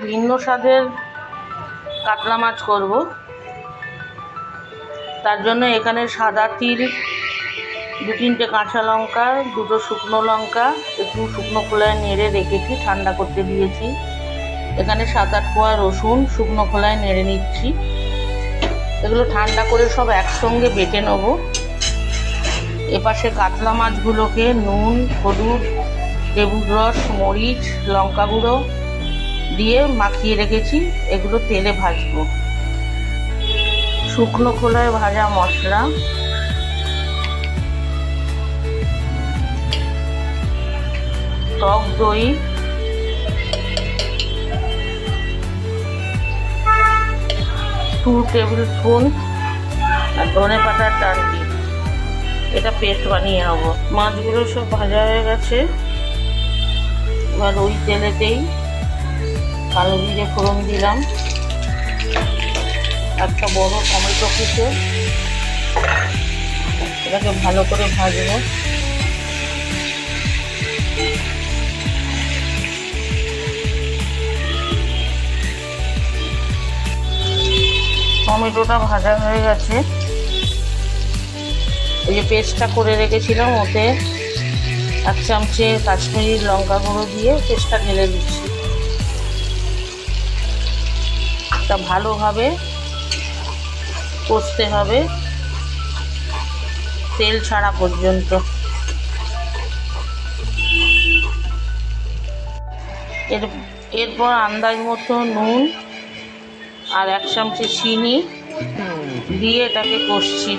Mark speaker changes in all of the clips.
Speaker 1: ভিন্ন স্বাদের কাতলা মাছ করব। তার জন্য এখানে সাদা তিল, 2-3টে কাঁচা লঙ্কা, 2টো শুকনো লঙ্কা একটু শুকনো খোলায় নেড়ে রেখেছি, ঠান্ডা করতে দিয়েছি। এখানে 7-8 কোয়া রসুন শুকনো খোলায় নেড়ে নিচ্ছি। এগুলো ঠান্ডা করে সব একসঙ্গে বেটে নেব। এপাশে কাতলা মাছগুলোকে নুন, হলুদ, লেবুর রস, মরিচ, লঙ্কা গুঁড়ো দিয়ে মাখিয়ে রেখেছি। এগুলো তেলে ভাজবো। শুকনো খোলায় ভাজা মশলা, টক দই, 2 টেবিল স্পুন আর ধনে পাতার ডাঁটি, এটা পেস্ট বানিয়ে নেব। মাছগুলো সব ভাজা হয়ে গেছে। এবার ওই তেলেতেই কালো জিরে ফোড়ন দিলাম, একটা বড় টমেটো কুচো, এটাকে ভালো করে ভাজবো। টমেটোটা ভাজা হয়ে গেছে। ওই যে পেস্টটা করে রেখেছিলাম ওতে 1 চামচে কাশ্মীরি লঙ্কা গুঁড়ো দিয়ে পেস্টটা ঢেলে দিচ্ছি। এটা ভালোভাবে কষতে হবে তেল ছাড়া পর্যন্ত। এরপর আন্দাজ মতো নুন আর 1 চামচে চিনি দিয়ে এটাকে কষছি।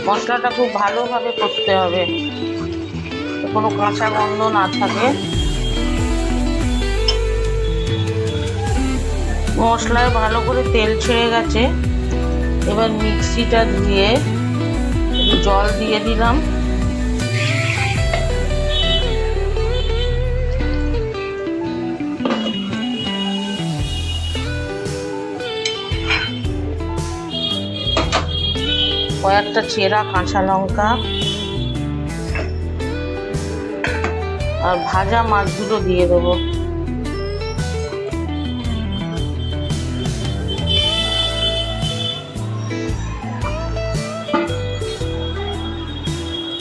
Speaker 1: মশলাটা খুব ভালোভাবে কষতে হবে, কোনো কাঁচা গন্ধ না থাকে। মশলায় ভালো করে তেল ছেড়ে গেছে। এবার মিক্সিটা ধুয়ে জল দিয়ে দিলাম। কয়েকটা চেরা কাঁচা লঙ্কা আর ভাজা মাছগুলো দিয়ে দেবো।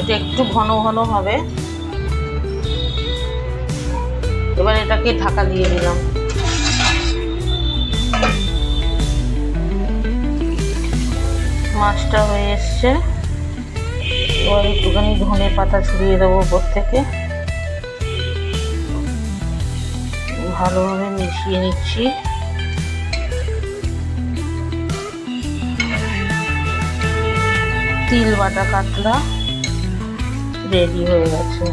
Speaker 1: এটা একটু ঘন ঘন হবে। এবার এটাকে ঢাকা দিয়ে দিলাম। মাছটা হয়ে এসছে। এবার একটুখানি ধনে পাতা ছড়িয়ে দেবো উপর থেকে। ভালোভাবে মিশিয়ে নিচ্ছি। তিল বাটা কাতলা রেডি হয়ে গেছে।